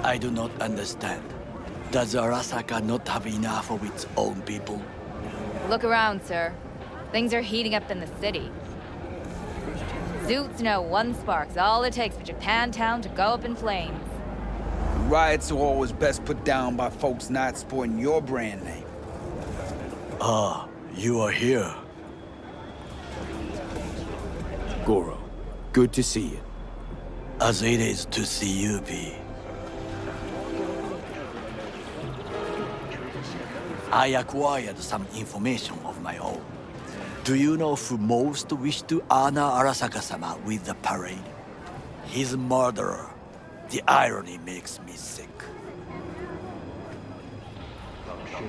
I do not understand. Does Arasaka not have enough of its own people? Look around, sir. Things are heating up in the city. Zoots know one spark's all it takes for Japantown to go up in flames. Riots are always best put down by folks not sporting your brand name. Ah, you are here. Goro, good to see you. As it is to see you, B. I acquired some information of my own. Do you know who most wished to honor Arasaka-sama with the parade? His murderer. The irony makes me sick.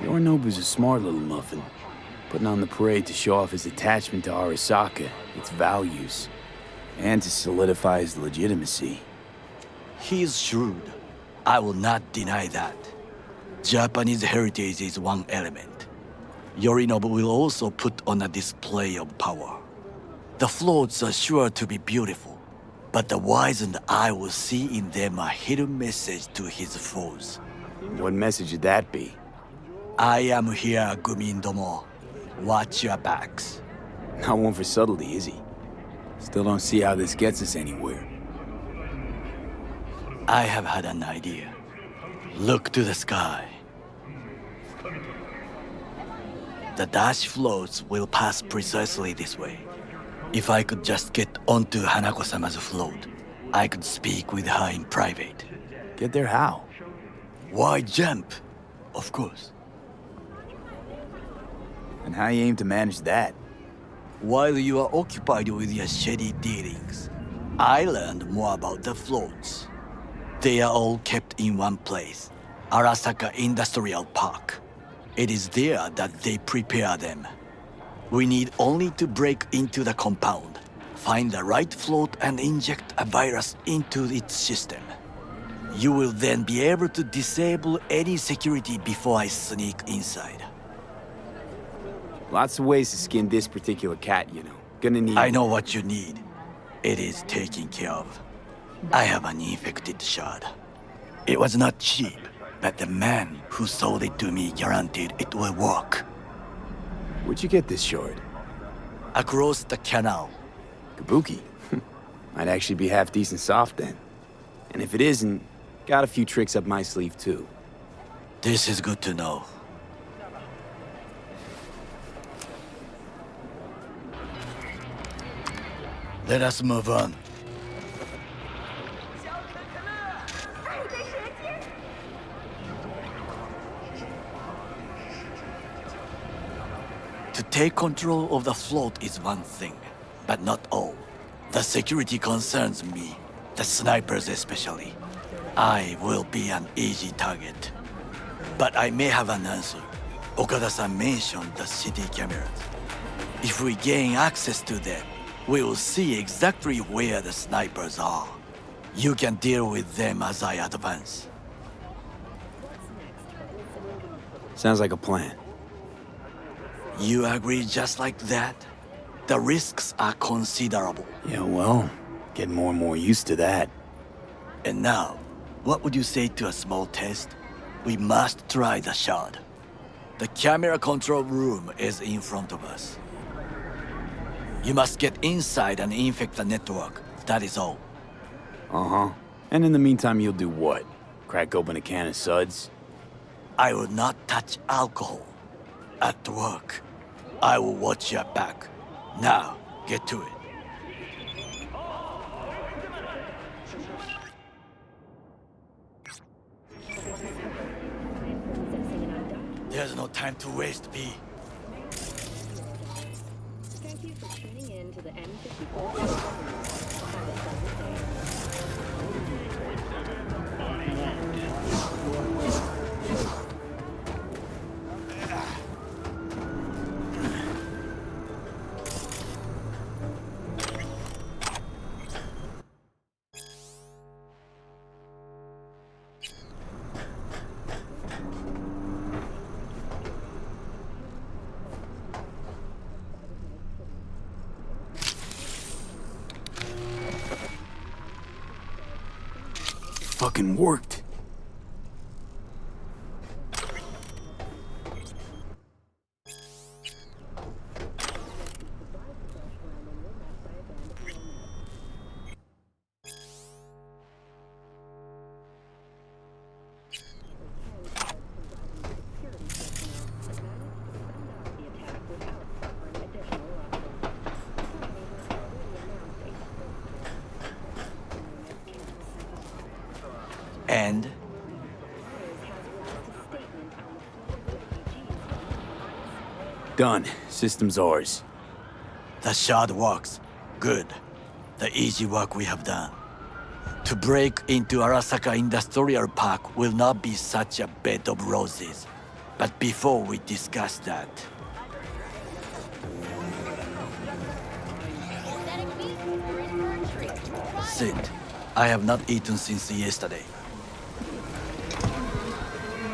Yorinobu's a smart little muffin, putting on the parade to show off his attachment to Arasaka, its values, and to solidify his legitimacy. He's shrewd. I will not deny that. Japanese heritage is one element. Yorinobu will also put on a display of power. The floats are sure to be beautiful, but the wizened eye will see in them a hidden message to his foes. What message would that be? I am here, Gumindomo. Watch your backs. Not one for subtlety, is he? Still don't see how this gets us anywhere. I have had an idea. Look to the sky. The dash floats will pass precisely this way. If I could just get onto Hanako-sama's float, I could speak with her in private. Get there how? Why jump? Of course. And how you aim to manage that? While you are occupied with your shady dealings, I learned more about the floats. They are all kept in one place, Arasaka Industrial Park. It is there that they prepare them. We need only to break into the compound, find the right float and inject a virus into its system. You will then be able to disable any security before I sneak inside. Lots of ways to skin this particular cat, you know. Gonna need... I know what you need. It is taken care of. I have an infected shard. It was not cheap, but the man who sold it to me guaranteed it will work. Where'd you get this shard? Across the canal. Kabuki. Might actually be half decent soft then. And if it isn't, got a few tricks up my sleeve too. This is good to know. Let us move on. To take control of the float is one thing, but not all. The security concerns me, the snipers especially. I will be an easy target. But I may have an answer. Okada-san mentioned the city cameras. If we gain access to them, we will see exactly where the snipers are. You can deal with them as I advance. Sounds like a plan. You agree just like that? The risks are considerable. Yeah, well, getting more and more used to that. And now, what would you say to a small test? We must try the shard. The camera control room is in front of us. You must get inside and infect the network. That is all. Uh-huh. And in the meantime, you'll do what? Crack open a can of suds? I will not touch alcohol. At work, I will watch your back. Now, get to it. There's no time to waste, B. Thank you for tuning in to the M54. fucking worked. And Done. System's ours. the shard works. Good. The easy work we have done. To break into Arasaka Industrial Park will not be such a bed of roses. But before we discuss that, Sid, I have not eaten since yesterday.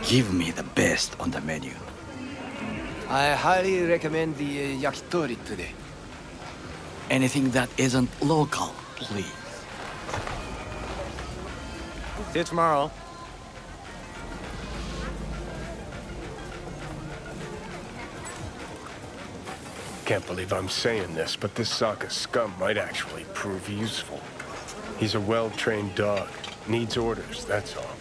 Give me the best on the menu. I highly recommend the yakitori today. Anything that isn't local, please. See you tomorrow. Can't believe I'm saying this, but this Saka scum might actually prove useful. He's a well-trained dog. Needs orders, that's all.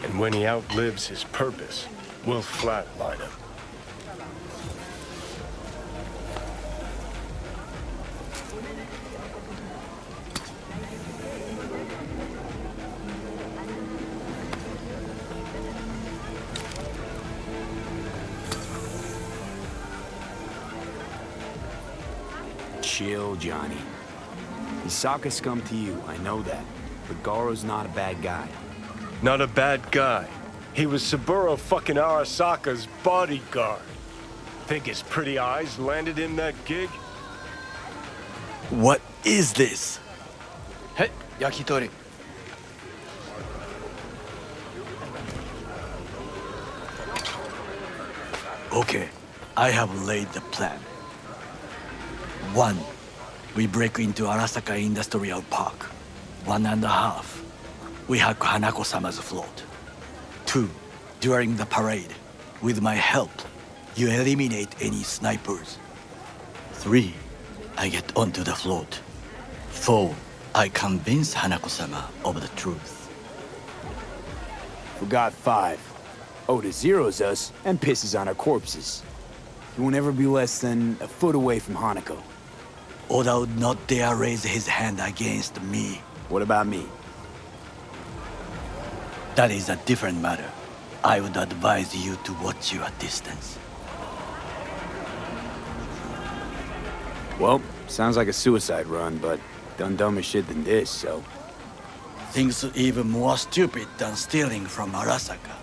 And when he outlives his purpose, we'll flatline him. Chill, Johnny. He's Saka scum to you, I know that. But Garo's not a bad guy. Not a bad guy. He was Saburo fucking Arasaka's bodyguard. Think his pretty eyes landed him that gig? What is this? Hey, yakitori. Okay, I have laid the plan. 1. We break into Arasaka Industrial Park. 1.5. We hack Hanako-sama's float. 2. During the parade, with my help, you eliminate any snipers. 3. I get onto the float. 4. I convince Hanako-sama of the truth. Forgot 5. Oda zeros us and pisses on our corpses. He won't ever be less than a foot away from Hanako. Oda would not dare raise his hand against me. What about me? That is a different matter. I would advise you to watch your distance. Well, sounds like a suicide run, but done dumber shit than this, so... Things even more stupid than stealing from Arasaka.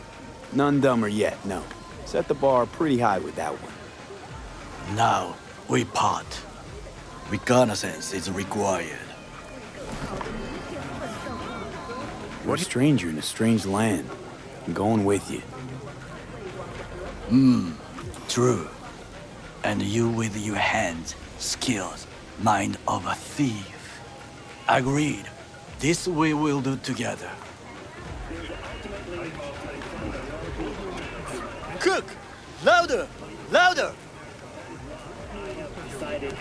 None dumber yet, no. Set the bar pretty high with that one. Now, we part. Reconnaissance is required. You're a stranger in a strange land. I'm going with you. True. And you with your hands, skills, mind of a thief. Agreed. This we will do together. Cook! Louder! Louder!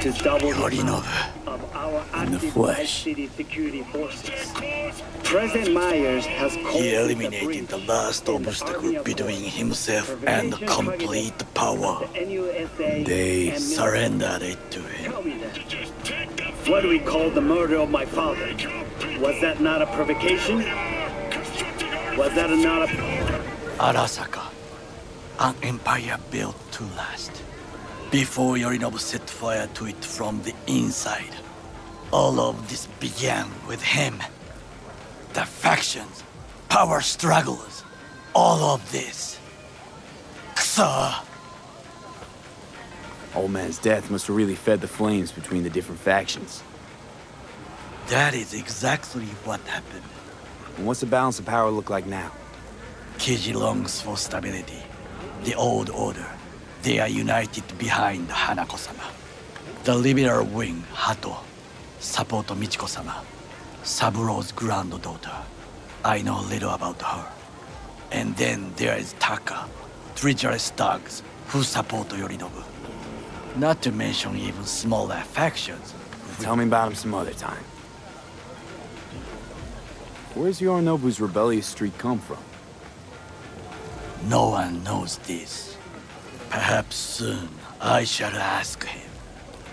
To double the Yorinobu. of our In the active flesh. city security forces. President Myers has called He it a eliminated breach the last in the obstacle Army of between Law. himself Prevention and complete power. the NUSA They and Surrendered it to him. Tell me then, what do we call the murder of my father? Was that not a provocation? Was that not a... Arasaka, an empire built to last. Before Yorinobu set fire to it from the inside. All of this began with him. The factions, power struggles, all of this. Ksa! Old man's death must have really fed the flames between the different factions. That is exactly what happened. And what's the balance of power look like now? Kiji longs for stability. The old order. They are united behind Hanako-sama. The liberal wing, Hato, support Michiko-sama, Saburo's granddaughter. I know little about her. And then there is Taka, treacherous thugs who support Yorinobu. Not to mention even smaller factions. Tell me about him some other time. Where's Yorinobu's rebellious streak come from? No one knows this. Perhaps soon I shall ask him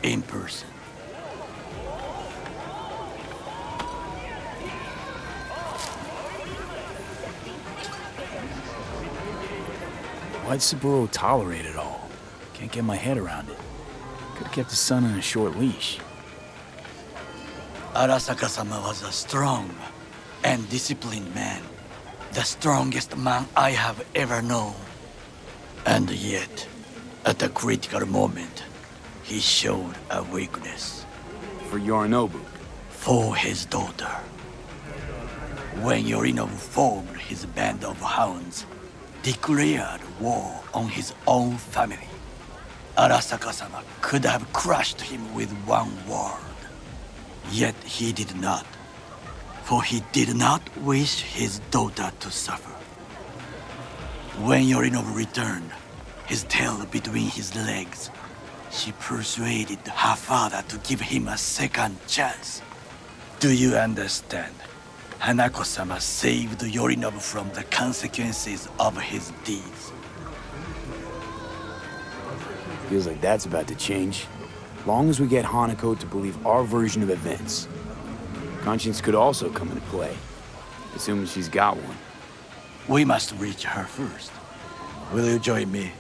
in person. Why'd Saburo tolerate it all? Can't get my head around it. Could've kept his son on a short leash. Arasaka-sama was a strong and disciplined man. The strongest man I have ever known. And yet, at a critical moment, he showed a weakness. For Yorinobu. For his daughter. When Yorinobu formed his band of hounds, declared war on his own family, Arasaka-sama could have crushed him with one word. Yet he did not. For he did not wish his daughter to suffer. When Yorinobu returned, his tail between his legs, she persuaded her father to give him a second chance. Do you understand? Hanako-sama saved Yorinobu from the consequences of his deeds. Feels like that's about to change. Long as we get Hanako to believe our version of events. Conscience could also come into play, assuming she's got one. We must reach her first. Will you join me?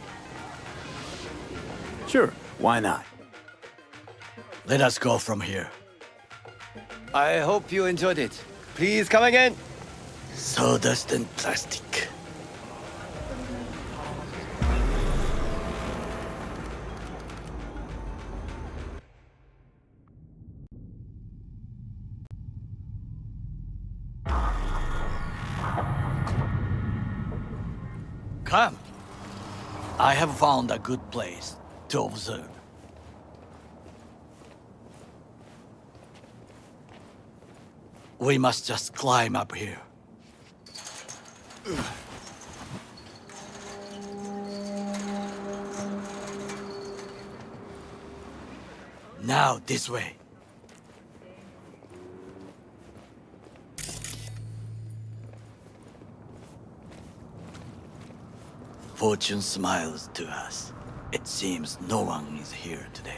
Sure, why not? Let us go from here. I hope you enjoyed it. Please come again. Sawdust and plastic. Come. I have found a good place to observe. We must just climb up here. Now, this way. Fortune smiles to us. It seems no one is here today.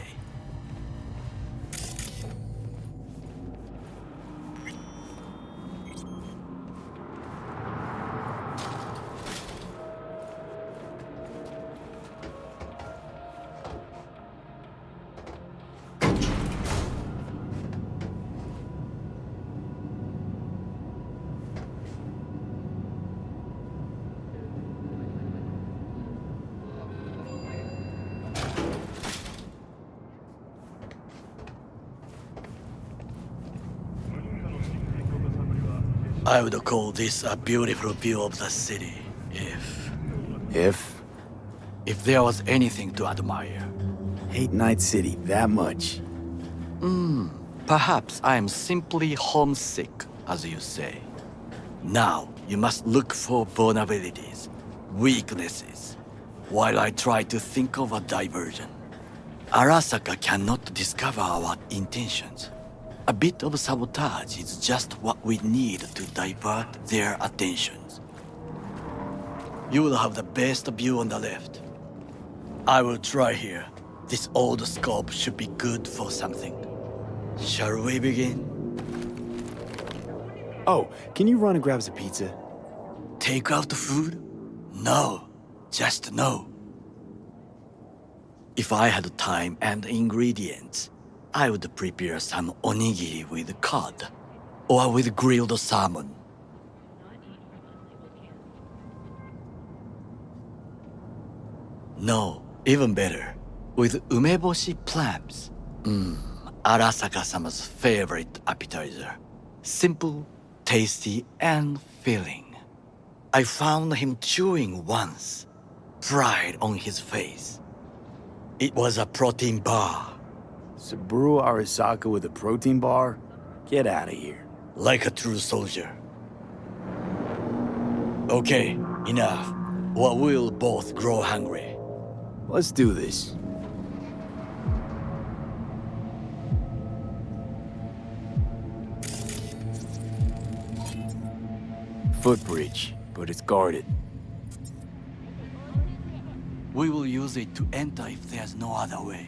I would call this a beautiful view of the city, if there was anything to admire. Hate Night City that much. Perhaps I am simply homesick, as you say. Now, you must look for vulnerabilities, weaknesses, while I try to think of a diversion. Arasaka cannot discover our intentions. A bit of sabotage is just what we need to divert their attentions. You will have the best view on the left. I will try here. This old scope should be good for something. Shall we begin? Oh, can you run and grab us a pizza? Take out the food? No, just no. If I had time and ingredients, I would prepare some onigiri with cod, or with grilled salmon. No, even better, with umeboshi clams. Arasaka-sama's favorite appetizer. Simple, tasty, and filling. I found him chewing once, pride on his face. It was a protein bar. Saburo Arasaka with a protein bar? Get out of here. Like a true soldier. Okay, enough. Or we'll both grow hungry. Let's do this. Footbridge, but it's guarded. We will use it to enter if there's no other way.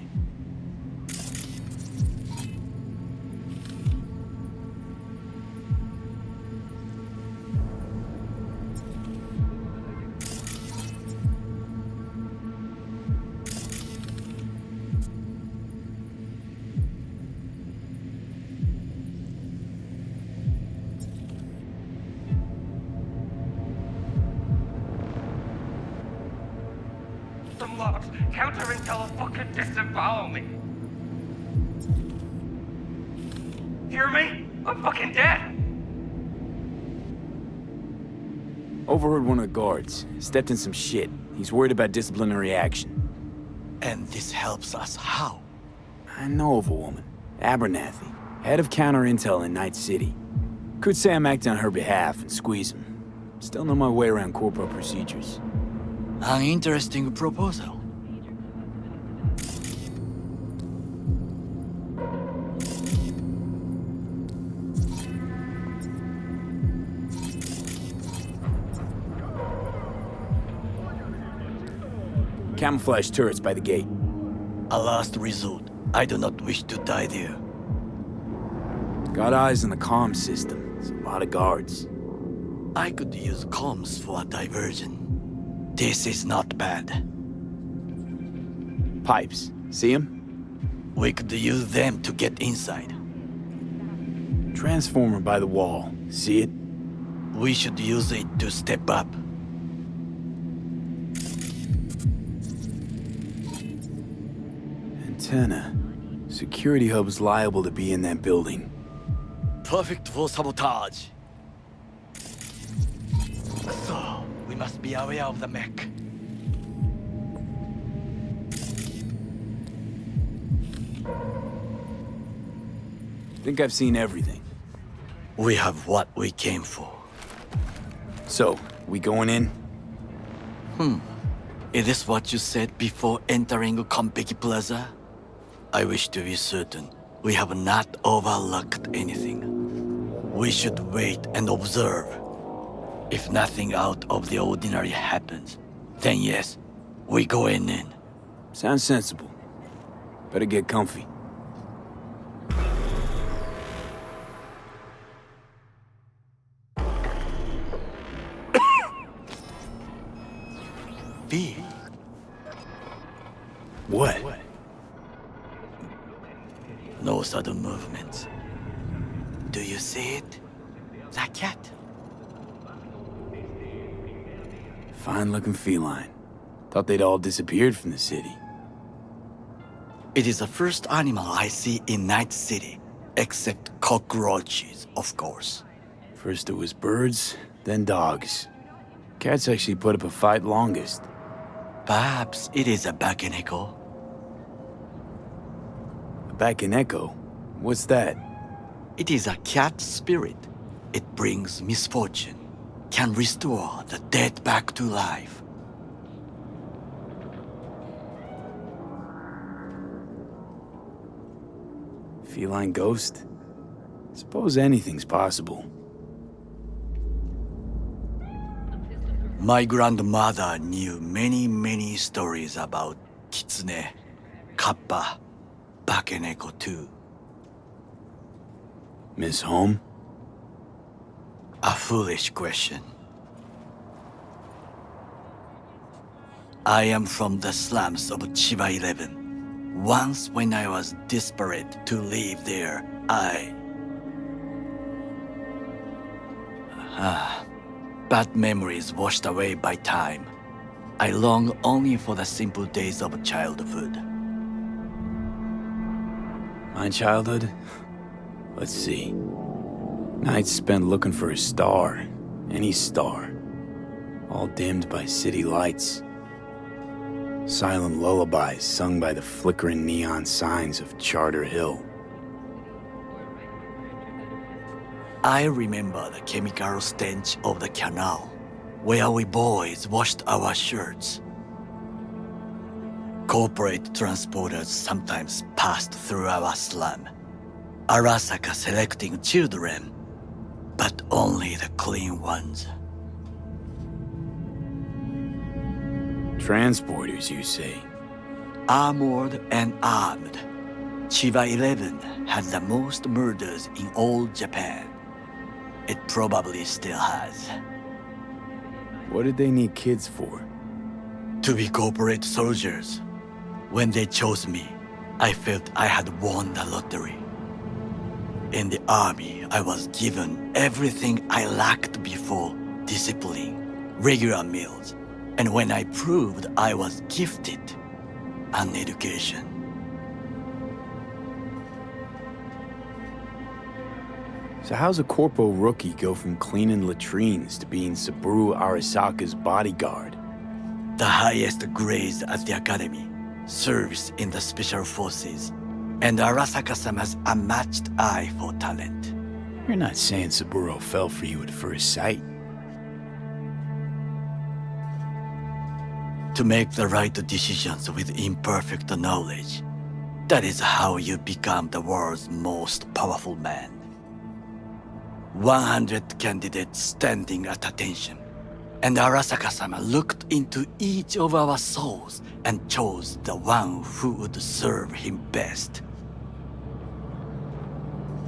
Some logs. Counter intel will fucking disembowel me. Hear me? I'm fucking dead. Overheard one of the guards. Stepped in some shit. He's worried about disciplinary action. And this helps us how? I know of a woman. Abernathy. Head of counter intel in Night City. Could say I'm acting on her behalf and squeeze him. Still know my way around corporate procedures. An interesting proposal. Camouflage turrets by the gate. A last resort. I do not wish to die there. Got eyes on the comm system. It's a lot of guards. I could use comms for a diversion. This is not bad. Pipes. See 'em? We could use them to get inside. Transformer by the wall. See it? We should use it to step up. Antenna. Security hub's liable to be in that building. Perfect for sabotage. So, we must be aware of the mech. Think I've seen everything. We have what we came for. So, we going in? Is this what you said before entering Konpeki Plaza? I wish to be certain we have not overlooked anything. We should wait and observe. If nothing out of the ordinary happens, then yes, we go in. Sounds sensible. Better get comfy. V. What? No sudden movements. Do you see it? That cat? Fine-looking feline. Thought they'd all disappeared from the city. It is the first animal I see in Night City, except cockroaches, of course. First it was birds, then dogs. Cats actually put up a fight longest. Perhaps it is a Bakeneko. Back in Echo? What's that? It is a cat spirit. It brings misfortune, can restore the dead back to life. Feline ghost? Suppose anything's possible. My grandmother knew many stories about Kitsune, Kappa, Bakeneko too. Miss Home? A foolish question. I am from the slums of Chiba 11. Once when I was desperate to live there, bad memories washed away by time. I long only for the simple days of childhood. My childhood? Let's see. Nights spent looking for a star. Any star. All dimmed by city lights. Silent lullabies sung by the flickering neon signs of Charter Hill. I remember the chemical stench of the canal. where we boys washed our shirts. Corporate transporters sometimes passed through our slum, Arasaka selecting children, but only the clean ones. Transporters, you say? Armored and armed, Chiba 11 had the most murders in all Japan. It probably still has. What did they need kids for? To be corporate soldiers. When they chose me, I felt I had won the lottery. In the army, I was given everything I lacked before: discipline, regular meals, and when I proved I was gifted, an education. So how's a corpo rookie go from cleaning latrines to being Saburo Arasaka's bodyguard? The highest grades at the academy, service in the special forces, and Arasaka-sama's unmatched eye for talent. You're not saying Saburo fell for you at first sight. To make the right decisions with imperfect knowledge, that is how you become the world's most powerful man. 100 candidates standing at attention, and Arasaka-sama looked into each of our souls and chose the one who would serve him best.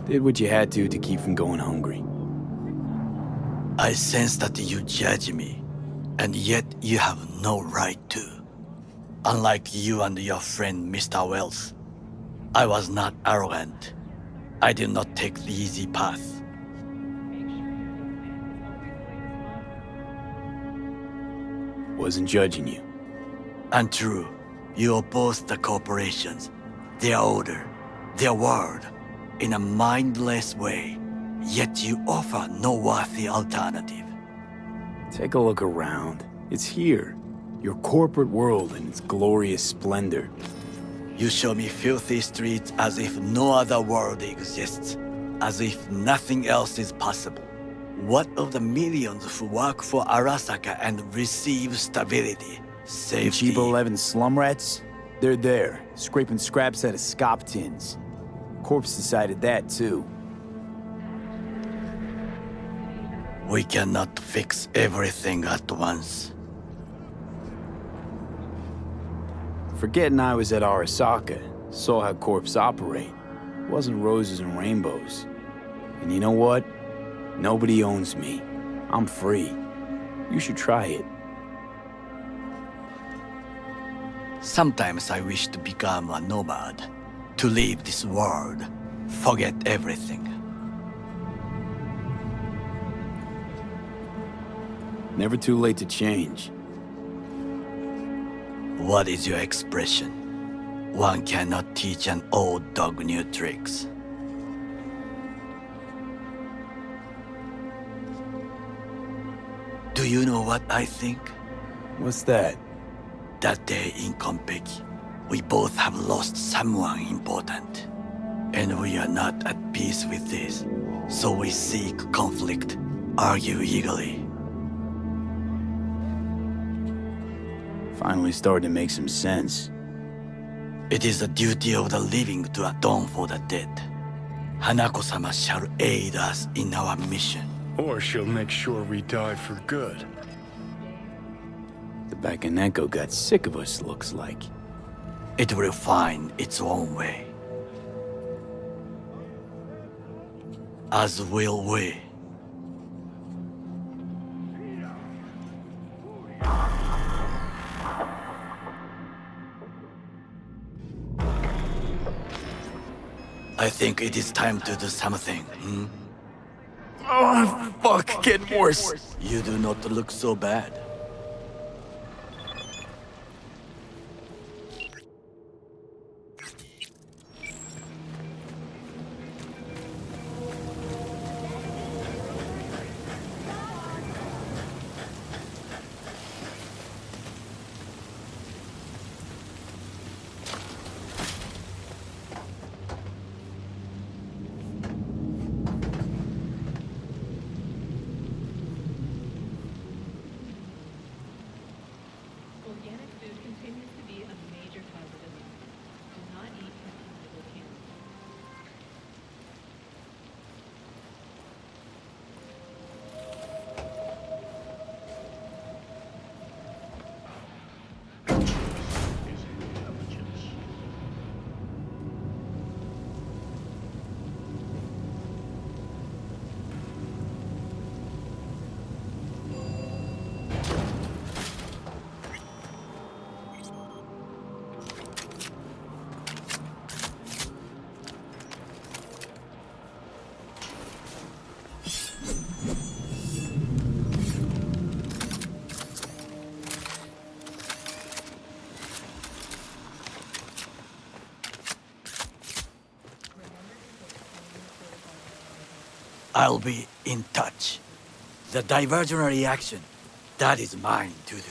Did what you had to keep from going hungry. I sense that you judge me, and yet you have no right to. Unlike you and your friend Mr. Wells, I was not arrogant. I did not take the easy path. Wasn't judging you. Untrue. You oppose the corporations, their order, their word, in a mindless way, yet you offer no worthy alternative. Take a look around. It's here. Your corporate world in its glorious splendor. You show me filthy streets as if no other world exists, as if nothing else is possible. What of the millions who work for Arasaka and receive stability, safety? Chiba 11 slum rats? They're there, scraping scraps out of scop tins. Corpse decided that too. We cannot fix everything at once. Forgetting I was at Arasaka, saw how corps operate. It wasn't roses and rainbows. And you know what? Nobody owns me. I'm free. You should try it. Sometimes I wish to become a nomad, to leave this world, forget everything. Never too late to change. What is your expression? One cannot teach an old dog new tricks. Do you know what I think? What's that? That day in Konpeki, we both have lost someone important. And we are not at peace with this, so we seek conflict, argue eagerly. Finally starting to make some sense. It is the duty of the living to atone for the dead. Hanako-sama shall aid us in our mission. Or she'll make sure we die for good. The Bakaneko got sick of us, looks like. It will find its own way. As will we. I think it is time to do something, Oh, fuck, getting worse. You do not look so bad. I'll be in touch. The diversionary action, that is mine to do.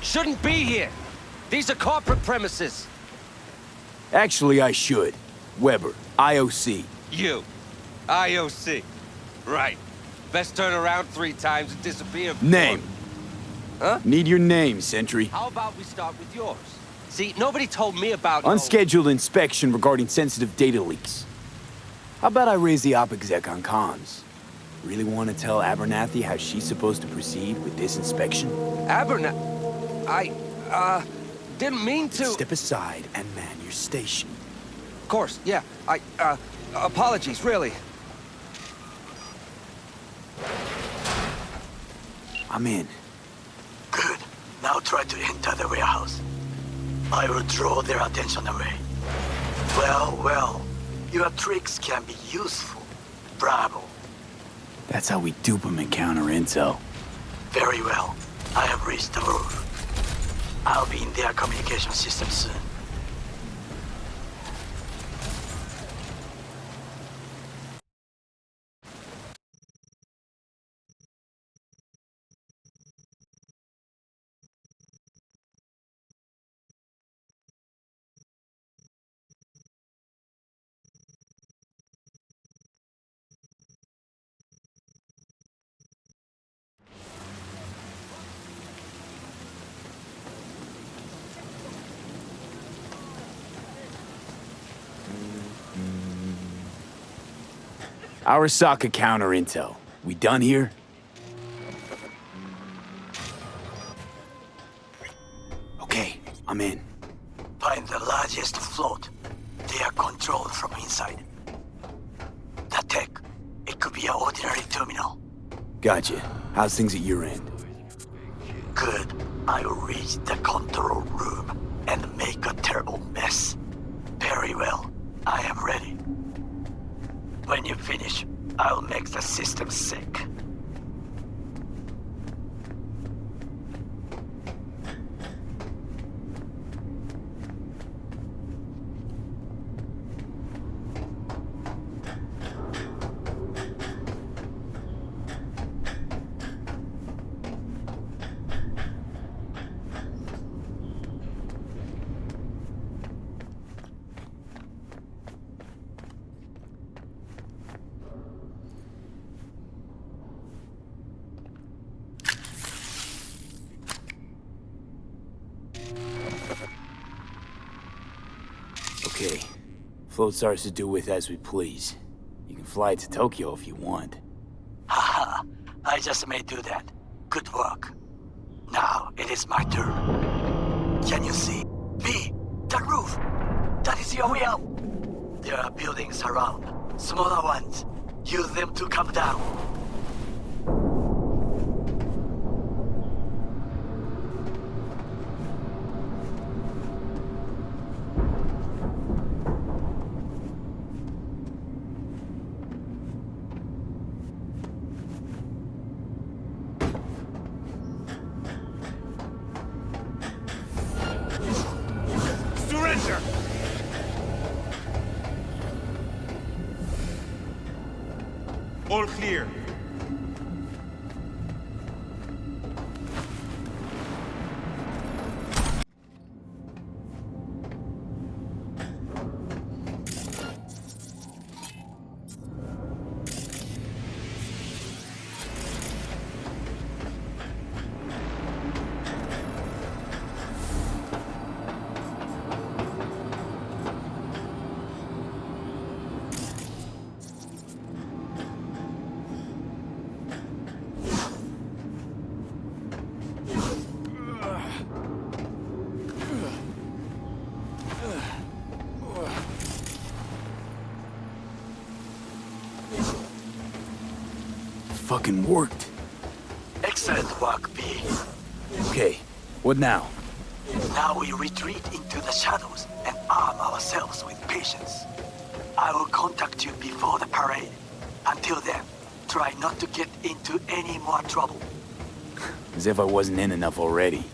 Shouldn't be here. These are corporate premises. Actually, I should. Weber, IOC. You. IOC. Right. Best turn around 3 times and disappear. Name. Huh? Need your name, Sentry. How about we start with yours? See, nobody told me about Unscheduled inspection regarding sensitive data leaks. How about I raise the op exec on comms? Really want to tell Abernathy how she's supposed to proceed with this inspection? I didn't mean to. Step aside and man your station. Of course, yeah. Apologies, really. I'm in. Good. Now try to enter the warehouse. I will draw their attention away. Well, your tricks can be useful. Bravo. That's how we dupe them and counter intel. Very well. I have reached the roof. I'll be in their communication system soon. Arasaka counter intel. We done here? Okay, I'm in. Find the largest float. They are controlled from inside. The tech, it could be an ordinary terminal. Gotcha. How's things at your end? Good. I will reach the control room and make a terrible mess. Very well. I am ready. When you finish, I'll make the system sick. Okay. Float's ours to do with as we please. You can fly it to Tokyo if you want. Haha, I just may do that. Good work. Now it is my turn. Can you see? B, the roof! That is your way out! There are buildings around, smaller ones. Use them to come down. All clear. Fucking worked. Excellent work, B. Okay, what now? Now we retreat into the shadows and arm ourselves with patience. I will contact you before the parade. Until then, try not to get into any more trouble. As if I wasn't in enough already.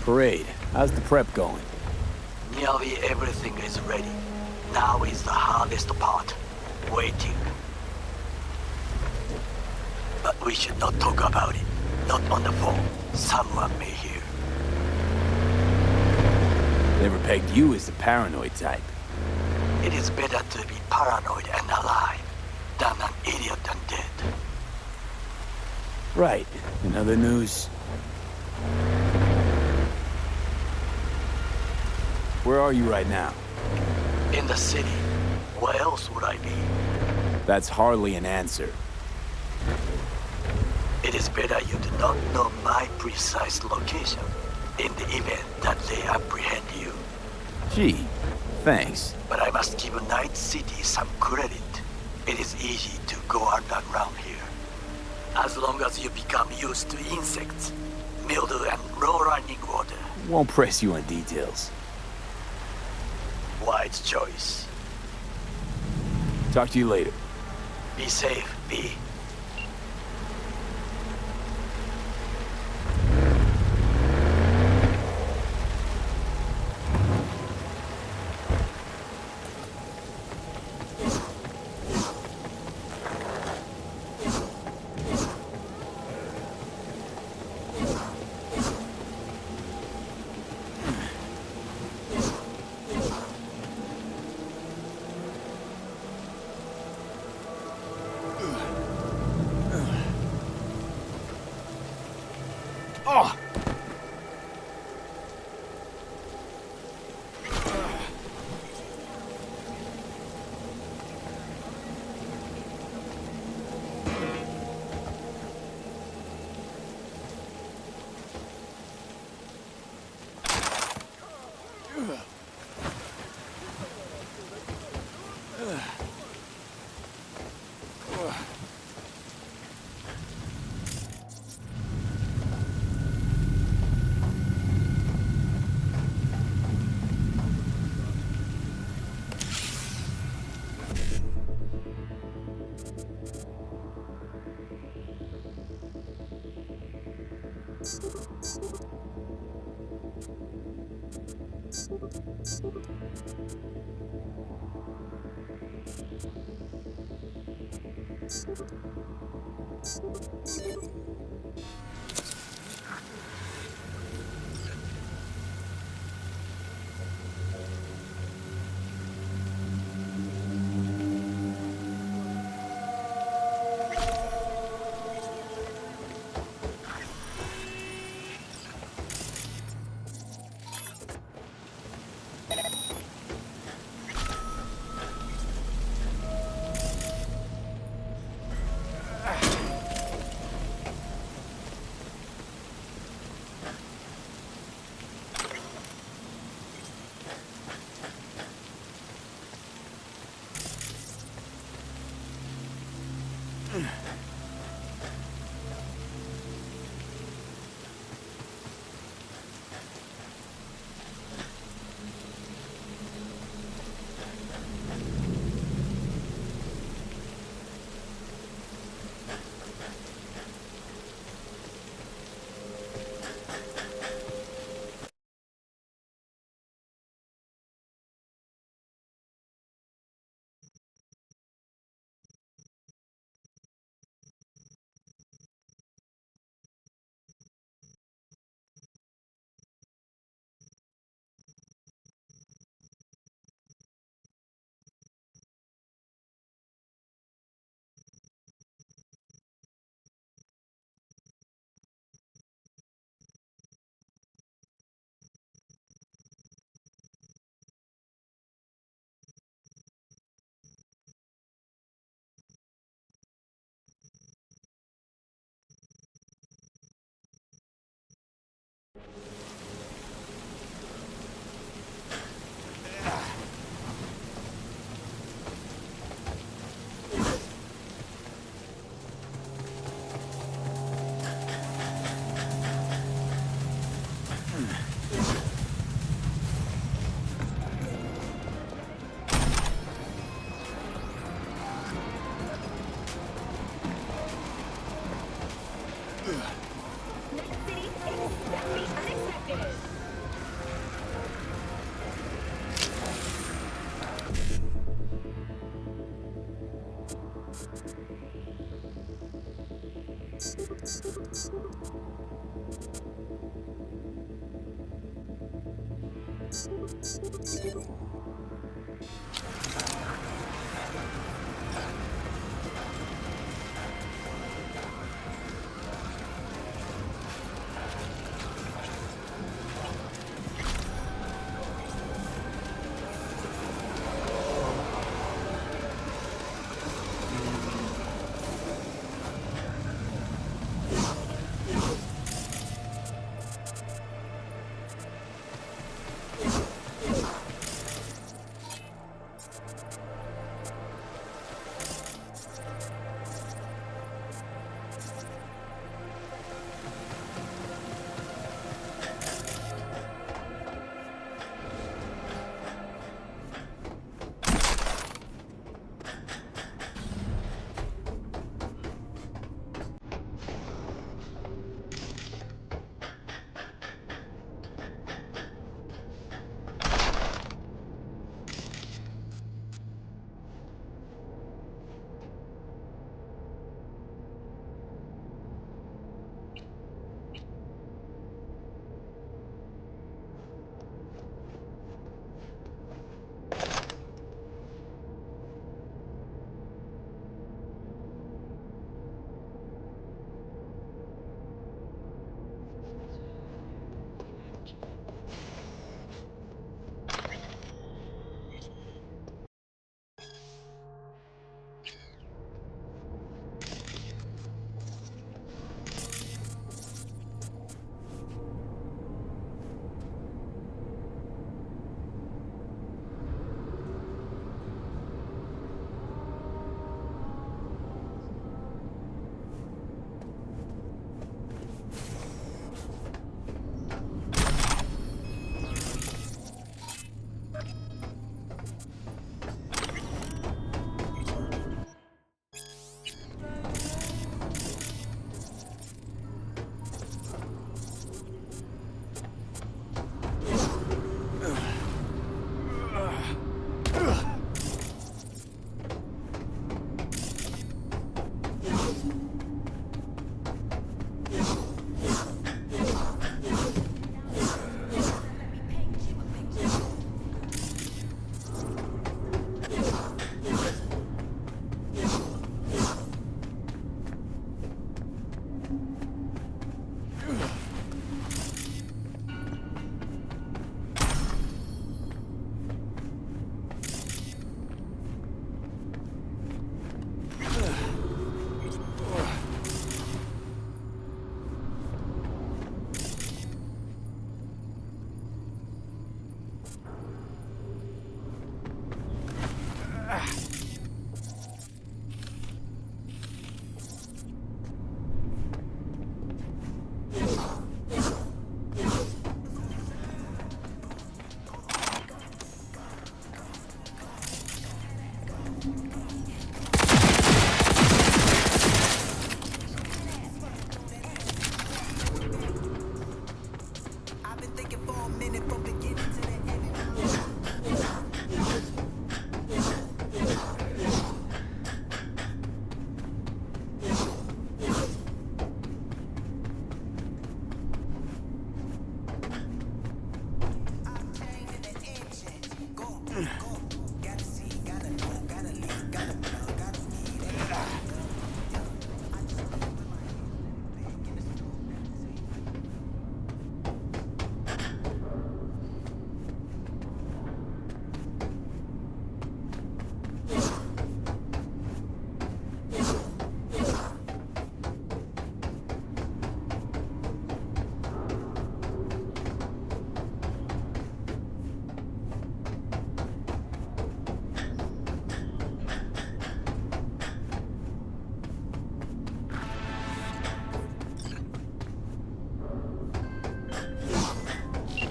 Parade. How's the prep going? Nearly everything is ready. Now is the hardest part. Waiting. But we should not talk about it. Not on the phone. Someone may hear. Never pegged you as the paranoid type. It is better to be paranoid and alive than an idiot and dead. Right. In other news... Where are you right now? In the city. Where else would I be? That's hardly an answer. It is better you do not know my precise location in the event that they apprehend you. Gee, thanks. But I must give Night City some credit. It is easy to go underground here. As long as you become used to insects, mildew, and low running water. Won't press you on details. Wise choice. Talk to you later. Be safe, B. Oh!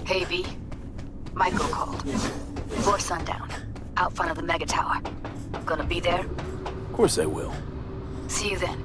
Hey, V. Michael called. Before sundown. Out front of the Mega Tower. Gonna be there? Of course I will. See you then.